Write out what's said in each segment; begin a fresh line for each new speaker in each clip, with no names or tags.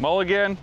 Mulligan.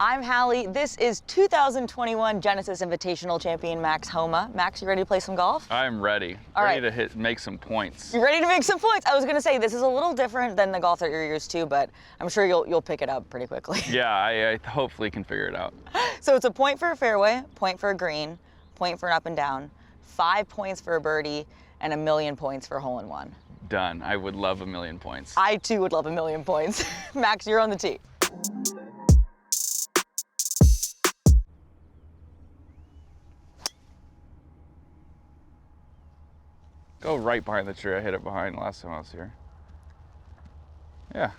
I'm Hally. This is 2021 Genesis Invitational champion Max Homa. Max, you ready to play some golf?
I'm ready.
All
ready
right.
to make some points.
You ready to make some points? I was gonna say this is a little different than the golf that you're used to, but I'm sure you'll pick it up pretty quickly.
Yeah, I hopefully can figure it out.
So it's a point for a fairway, point for a green, point for an up and down, 5 points for a birdie, and 1,000,000 points for a hole-in-one.
Done. I would love 1,000,000 points.
I too would love 1,000,000 points. Max, you're on the tee.
Go right behind the tree. I hit it behind last time I was here. Yeah.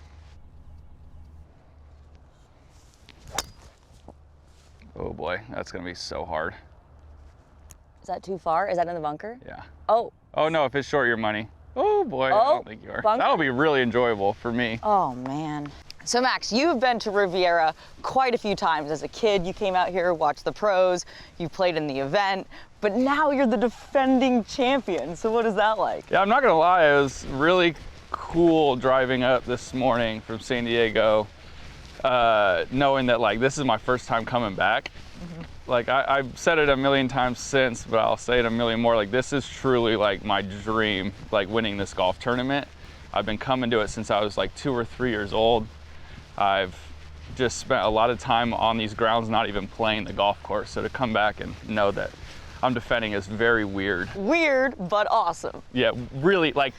Oh boy, that's gonna be so hard.
Is that too far? Is that in the bunker?
Yeah.
Oh.
Oh no, if it's short, your money. Oh boy, I don't think you are.
Bunker?
That'll be really enjoyable for me.
Oh man. So Max, you've been to Riviera quite a few times. As a kid, you came out here, watched the pros, you played in the event, but now you're the defending champion. So what is that like?
Yeah, I'm not gonna lie, it was really cool driving up this morning from San Diego, knowing that like this is my first time coming back. Like I've said it 1,000,000 times since, but I'll say it 1,000,000 more. Like this is truly like my dream, like winning this golf tournament. I've been coming to it since I was like 2 or 3 years old. I've just spent a lot of time on these grounds, not even playing the golf course. So to come back and know that I'm defending is very weird.
Weird, but awesome.
Yeah, really like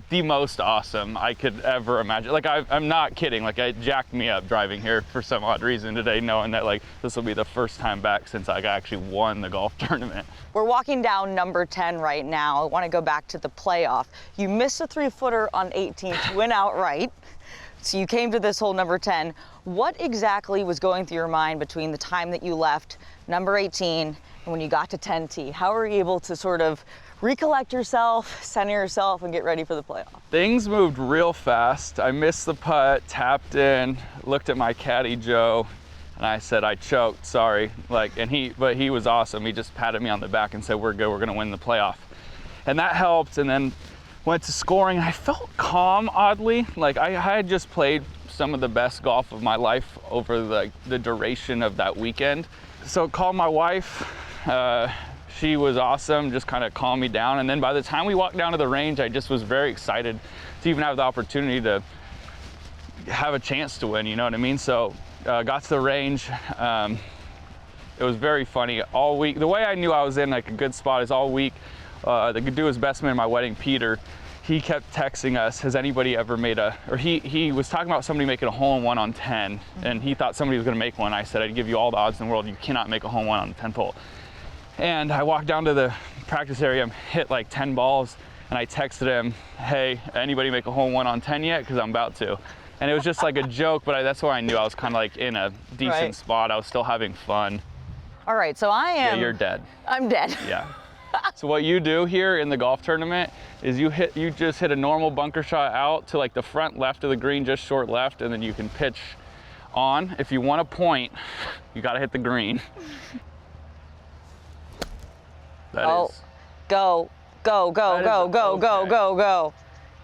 the most awesome I could ever imagine. Like I'm not kidding. Like it jacked me up driving here for some odd reason today, knowing that like this will be the first time back since I actually won the golf tournament.
We're walking down number 10 right now. I want to go back to the playoff. You missed a 3-footer on 18 to win outright. So you came to this hole number 10. What exactly was going through your mind between the time that you left number 18 and when you got to 10T? How were you able to sort of recollect yourself, center yourself, and get ready for the playoff?
Things moved real fast. I missed the putt, tapped in, looked at my caddy Joe, and I said, I choked, sorry. But he was awesome. He just patted me on the back and said, we're good, we're gonna win the playoff. And that helped, and then went to scoring. I felt calm, oddly. Like I had just played some of the best golf of my life over the duration of that weekend. So called my wife. She was awesome, just kind of calmed me down. And then by the time we walked down to the range, I just was very excited to even have the opportunity to have a chance to win, you know what I mean? So got to the range. It was very funny all week. The way I knew I was in like a good spot is all week. The dude who was best man at my wedding, Peter, he kept texting us, has anybody ever made he was talking about somebody making a hole-in-one on 10, and he thought somebody was gonna make one. I said, I'd give you all the odds in the world, you cannot make a hole-in-one on the 10th hole. And I walked down to the practice area, hit like 10 balls, and I texted him, hey, anybody make a hole-in-one on 10 yet? Because I'm about to. And it was just like a joke, but that's where I knew I was kind of like in a decent spot. I was still having fun.
All right, so I am...
Yeah, you're dead.
I'm dead.
Yeah. So what you do here in the golf tournament is you just hit a normal bunker shot out to like the front left of the green, just short left, and then you can pitch on. If you want a point, you got to hit the green.
Go, go, go, go, go, go, go.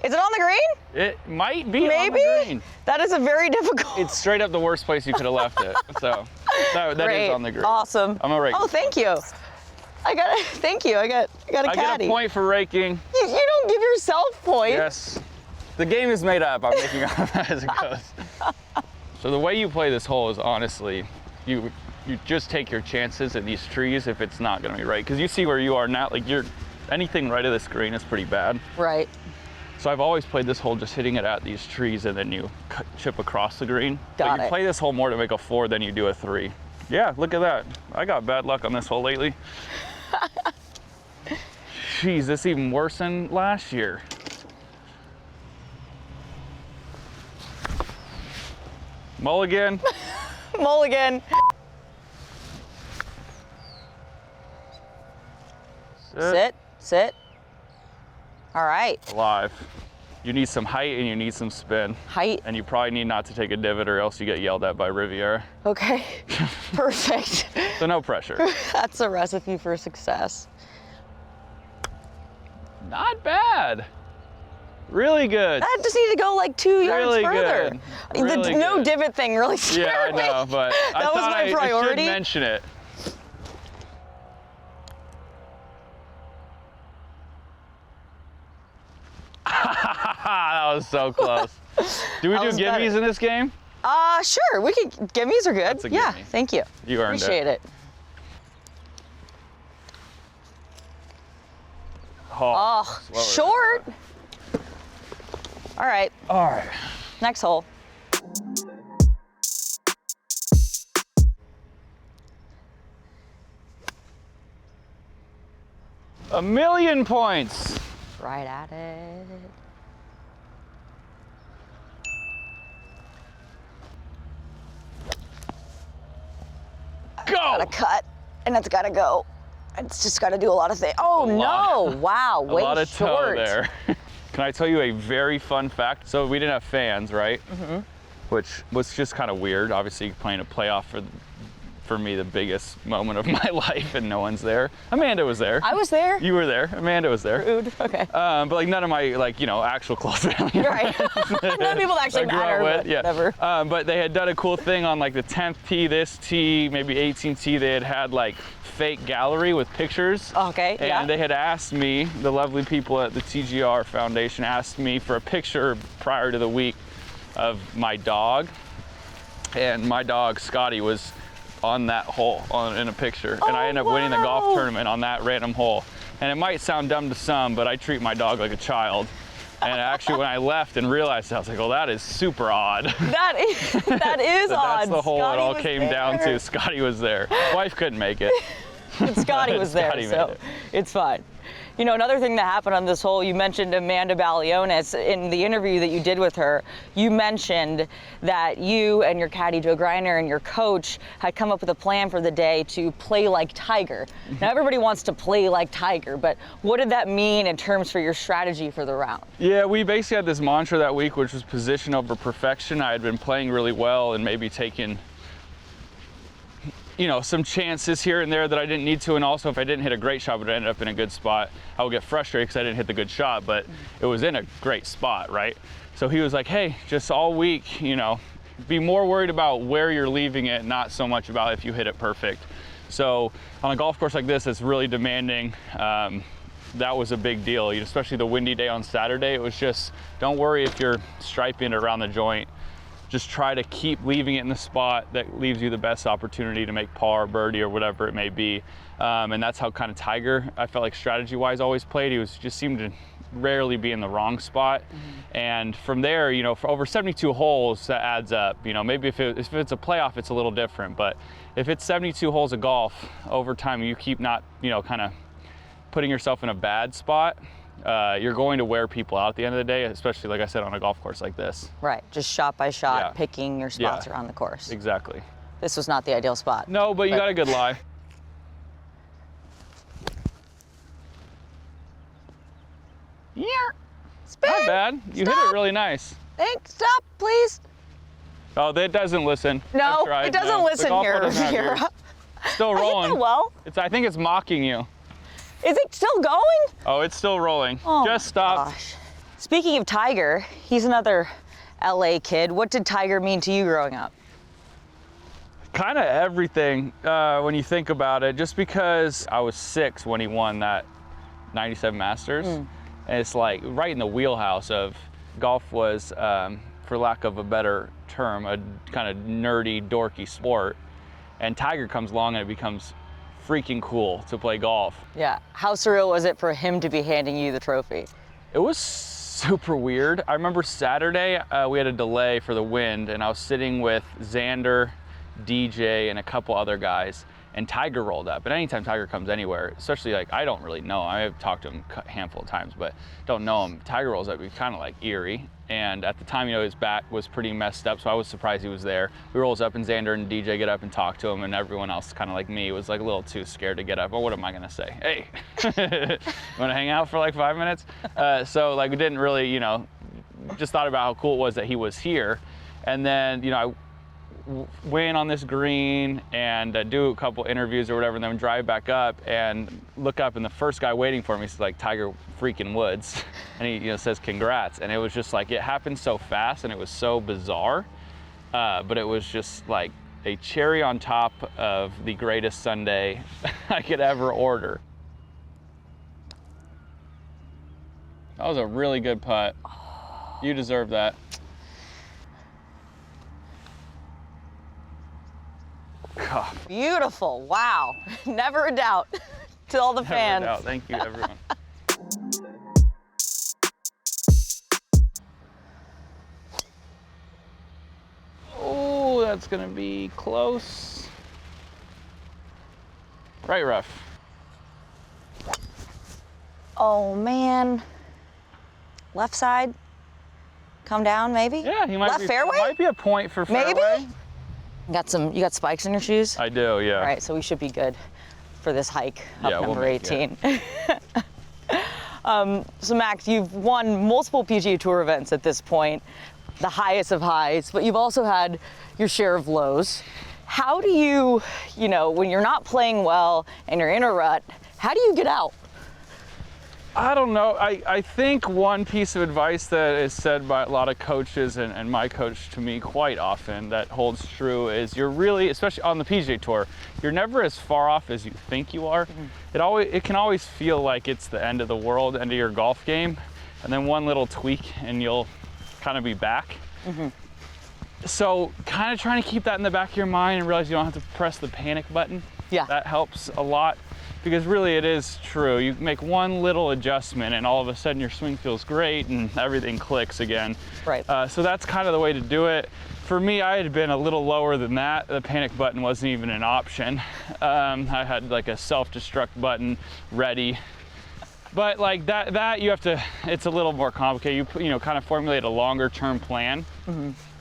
Is it on the green?
It might be on the green.
That is a very difficult.
It's straight up the worst place you could have left it. So that is on the green.
Awesome.
I'm gonna rake.
Oh, thank you. Thank you. I got a caddy.
I get a point for raking.
You don't give yourself points.
Yes. The game is made up. I'm making up as it goes. So the way you play this hole is honestly, you just take your chances at these trees if it's not going to be right. Because you see where you are now, like anything right of this green is pretty bad.
Right.
So I've always played this hole just hitting it at these trees and then you chip across the green.
Got it.
You play this hole more to make a 4 than you do a 3. Yeah, look at that. I got bad luck on this hole lately. Jeez, this is even worse than last year. Mulligan.
Mulligan. Sit. All right.
Alive. You need some height and you need some spin.
Height.
And you probably need not to take a divot or else you get yelled at by Riviera.
Okay, perfect.
So no pressure.
That's a recipe for success.
Not bad. Really good.
I just need to go like 2 yards
Really
further.
good. Really
The no
good.
divot thing really scared
Yeah, I
me.
know, but I
That was
thought
my
I
priority.
should mention it. That was so close. Do we
That
do
was
gimmies
better.
in this game?
Sure, we could, gimmies are good.
That's a
Yeah,
gimme.
thank you.
You earned
Appreciate it. Oh,
slower.
short. All right,
All right.
next hole.
A million points.
Right at it.
Go.
Gotta cut, and it's gotta go. It's just gotta do a lot of things. Oh no! Wow,
A
way
lot of
short.
toe there. Can I tell you a very fun fact? So we didn't have fans, right? Mm-hmm. Which was just kind of weird. Obviously playing a playoff for me, the biggest moment of my life, and no one's there. Amanda was there.
I was there.
You were there. Amanda was there.
Rude. Okay.
But like none of my actual close family.
Right. None of people actually
I grew up
matter.
with,
But
yeah.
whatever.
But they had done a cool thing on like the 10th tee, this tee, maybe 18th tee. They had like fake gallery with pictures.
Okay.
And
Yeah.
they had asked me, the lovely people at the TGR Foundation asked me for a picture prior to the week of my dog. And my dog, Scotty, was on that hole in a picture. And I ended up winning the golf
wow.
tournament on that random hole. And it might sound dumb to some, but I treat my dog like a child. And actually, when I left and realized it, I was like, well, that is super odd.
That is
But
odd.
that's the hole
Scotty
it all
was
came
there.
down to. Scotty was there. Wife couldn't make it.
But Scotty was there,
Scotty made
so
it.
it's fine. You know, another thing that happened on this hole, you mentioned Amanda Balionis in the interview that you did with her. You mentioned that you and your caddy Joe Greiner and your coach had come up with a plan for the day to play like Tiger. Now everybody wants to play like Tiger, but what did that mean in terms for your strategy for the round?
Yeah, we basically had this mantra that week, which was position over perfection. I had been playing really well and maybe taking some chances here and there that I didn't need to, and also if I didn't hit a great shot but it ended up in a good spot, I would get frustrated because I didn't hit the good shot, but it was in a great spot, right? So he was like, hey, just all week, be more worried about where you're leaving it, not so much about if you hit it perfect. So on a golf course like this, it's really demanding. That was a big deal, especially the windy day on Saturday. It was just, don't worry if you're striping it around the joint. Just try to keep leaving it in the spot that leaves you the best opportunity to make par, birdie, or whatever it may be. And that's how kind of Tiger, I felt like strategy-wise always played. He just seemed to rarely be in the wrong spot. Mm-hmm. And from there, for over 72 holes, that adds up. Maybe if it's a playoff, it's a little different. But if it's 72 holes of golf, over time, you keep not, kind of putting yourself in a bad spot. You're going to wear people out at the end of the day, especially, like I said, on a golf course like this.
Right, just shot by shot,
Yeah.
picking your spots
Yeah.
around the course.
Exactly.
This was not the ideal spot.
No, but you got a good lie.
Yeah.
Not
Spin.
bad. You hit
Stop.
it really nice.
Thanks. Stop, please.
Oh, that doesn't listen.
No,
I've tried.
it doesn't
No, the
listen
golf
here,
ball doesn't have
Riviera.
ears. Still
I hit
rolling.
that well.
I think it's mocking you.
Is it still going?
Oh, it's still rolling.
Oh,
Just stop.
Gosh. Speaking of Tiger, he's another LA kid. What did Tiger mean to you growing up?
Kind of everything when you think about it, just because I was 6 when he won that 97 Masters. And it's like right in the wheelhouse of golf was, for lack of a better term, a kind of nerdy, dorky sport. And Tiger comes along and it becomes freaking cool to play golf.
Yeah. How surreal was it for him to be handing you the trophy?
It was super weird. I remember Saturday, we had a delay for the wind, and I was sitting with Xander, DJ, and a couple other guys, and Tiger rolled up. And anytime Tiger comes anywhere, especially I don't really know him. I've talked to him a handful of times, but don't know him. Tiger rolls up, he's kind of like eerie. And at the time, his back was pretty messed up, so I was surprised he was there. He rolls up, and Xander and DJ get up and talk to him, and everyone else, kind of like me, was like a little too scared to get up. Well, what am I gonna say? Hey, wanna hang out for like 5 minutes? So we didn't really, just thought about how cool it was that he was here. And then, win on this green and do a couple interviews or whatever, and then drive back up and look up, and the first guy waiting for me is like Tiger freaking Woods, and he, you know, says congrats. And it was just like, it happened so fast and it was so bizarre, but it was just like a cherry on top of the greatest sundae I could ever order. That was a really good putt. You deserve that. God.
Beautiful, wow. Never a doubt to all the fans.
Never a doubt. Thank you, everyone. Oh, that's gonna be close. Right rough.
Oh man. Left side. Come down, maybe?
Yeah, he might
Left
be.
fairway?
Might be a point for fairway.
Maybe? You got spikes in your shoes?
I do, yeah.
All right, so we should be good for this hike up number 18. So Max, you've won multiple PGA Tour events at this point, the highest of highs, but you've also had your share of lows. How do you, when you're not playing well and you're in a rut, how do you get out?
I don't know. I think one piece of advice that is said by a lot of coaches and my coach to me quite often that holds true is you're really, especially on the PGA Tour, you're never as far off as you think you are. It can always feel like it's the end of the world, end of your golf game, and then one little tweak and you'll kind of be back. So kind of trying to keep that in the back of your mind and realize you don't have to press the panic button. Yeah. That helps a lot. Because really it is true. You make one little adjustment and all of a sudden your swing feels great and everything clicks again. Right. So that's kind of the way to do it. For me, I had been a little lower than that. The panic button wasn't even an option. I had like a self-destruct button ready. But like that you have to, it's a little more complicated. You kind of formulate a longer term plan.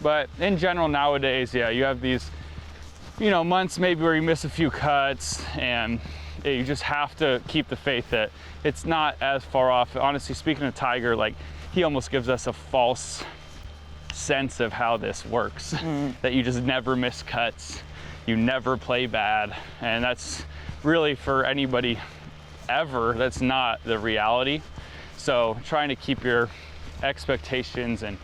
But in general nowadays, yeah, you have these, months maybe where you miss a few cuts and you just have to keep the faith that it's not as far off. Honestly, speaking of Tiger, like he almost gives us a false sense of how this works, that you just never miss cuts, you never play bad. And that's really for anybody ever, that's not the reality. So trying to keep your expectations and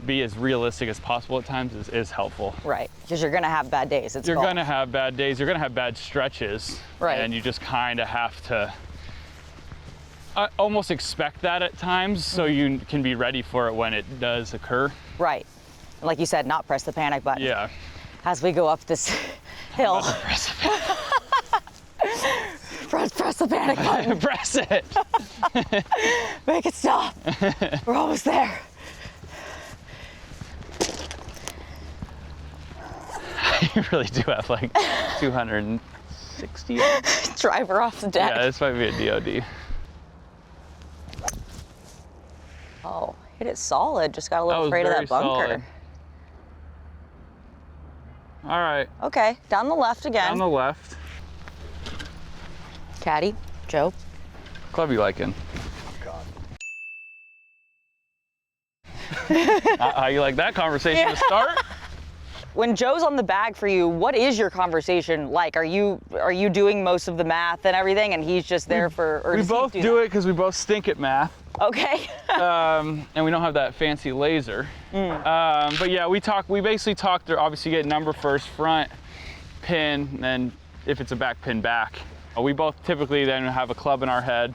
be as realistic as possible at times is helpful. Right, because you're gonna have bad days. You're gonna have bad days, you're gonna have bad stretches. Right. And you just kind of have to almost expect that at times so you can be ready for it when it does occur. Right, and like you said, not press the panic button. Yeah. As we go up this hill. Press the panic button. Press it. Make it stop. We're almost there. You really do have like 260. Driver off the deck. Yeah, this might be a DOD. Oh, hit it solid. Just got a little afraid of that bunker. Solid. All right. Okay, down the left again. Down the left. Caddy, Joe. Club you liking? Oh, God. How you like that conversation to start? When Joe's on the bag for you, what is your conversation like? Are you doing most of the math and everything, and he's just there for? Or we both do it because we both stink at math. Okay. And we don't have that fancy laser. But yeah, we basically talk through. Obviously, get number first, front, pin, and then if it's a back, pin back. We both typically then have a club in our head.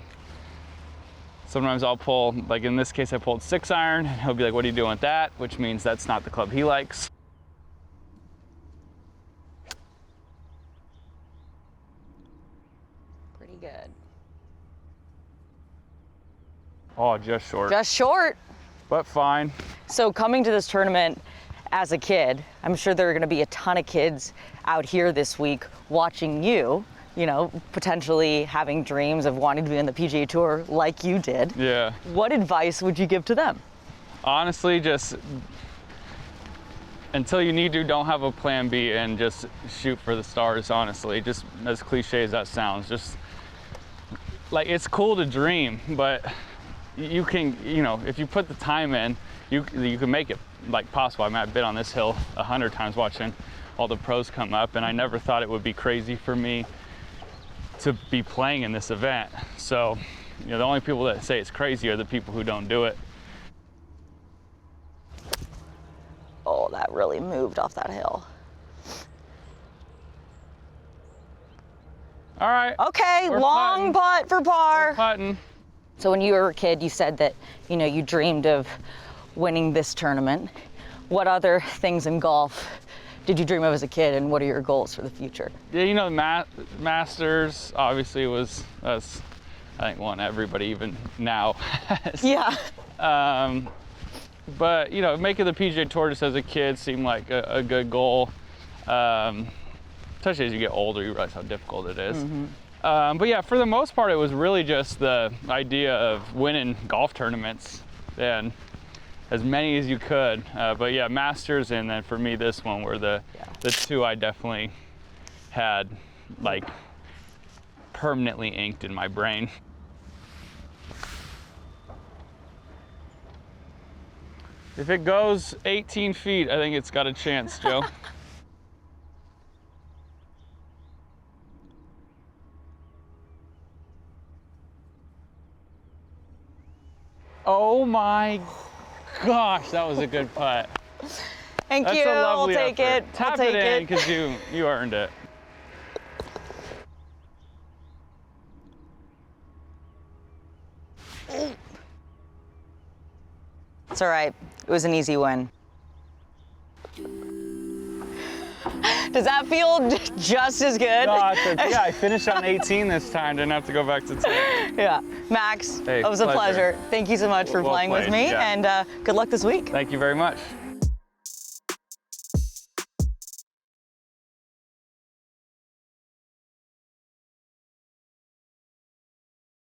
Sometimes I'll pull, like in this case, I pulled 6-iron, and he'll be like, "What are you doing with that?" Which means that's not the club he likes. Good. Oh, just short. Just short. But fine. So coming to this tournament as a kid, I'm sure there are going to be a ton of kids out here this week watching you, potentially having dreams of wanting to be on the PGA Tour like you did. Yeah. What advice would you give to them? Honestly, just until you need to, don't have a plan B and just shoot for the stars, honestly. Just as cliche as that sounds, just like it's cool to dream, but you can, if you put the time in, you can make it. like possible. I mean, I've been on this hill 100 times watching all the pros come up, and I never thought it would be crazy for me to be playing in this event. So, you know, the only people that say it's crazy are the people who don't do it.
Oh, that really moved off that hill.
All right.
Okay,
we're
long putt for par.
We're putting.
So when you were a kid, you said that, you know, you dreamed of winning this tournament. What other things in golf did you dream of as a kid, and what are your goals for the future?
Yeah, you know, the Masters obviously was, I think, one everybody even now has.
Yeah.
But, you know, making the PGA Tour just as a kid seemed like a good goal. Especially as you get older, you realize how difficult it is. But yeah, for the most part, it was really just the idea of winning golf tournaments and as many as you could. But yeah, Masters, and then for me, this one were the two I definitely had like permanently inked in my brain. If it goes 18 feet, I think it's got a chance, Joe. Oh my gosh, that was a good putt.
Thank
That's
you.
a lovely
We'll take
effort.
it.
Tap
we'll take
it in
it.
because you earned it.
It's all right. It was an easy win. Does that feel just as good?
No, yeah, I finished on 18 this time. Didn't have to go back to 10.
Yeah. Max,
Hey,
it was a pleasure. Thank you so much for
Well
playing with
played,
me,
yeah.
and good luck this week.
Thank you very much.